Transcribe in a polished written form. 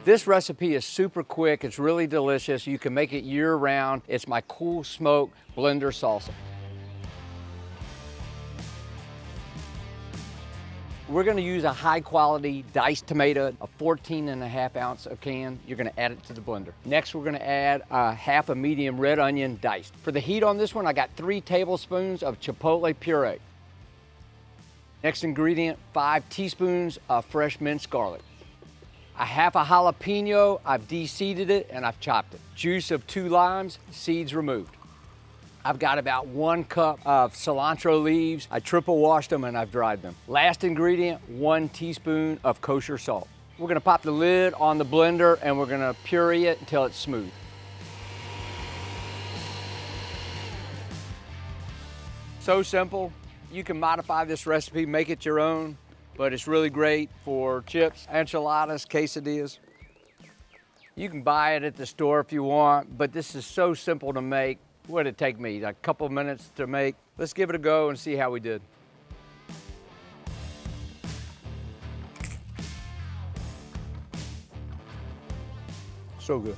This recipe is super quick, it's really delicious. You can make it year-round. It's my cool smoke blender salsa. We're gonna use a high quality diced tomato, a 14.5 ounce of can. You're gonna add it to the blender. Next, we're gonna add a half a medium red onion diced. For the heat on this one, I got 3 tablespoons of chipotle puree. Next ingredient, 5 teaspoons of fresh minced garlic. A half a jalapeno, I've de-seeded it and I've chopped it. Juice of 2 limes, seeds removed. I've got about 1 cup of cilantro leaves. I triple washed them and I've dried them. Last ingredient, 1 teaspoon of kosher salt. We're gonna pop the lid on the blender and we're gonna puree it until it's smooth. So simple. You can modify this recipe, make it your own, but it's really great for chips, enchiladas, quesadillas. You can buy it at the store if you want, but this is so simple to make. What did it take me? A couple minutes to make. Let's give it a go and see how we did. So good.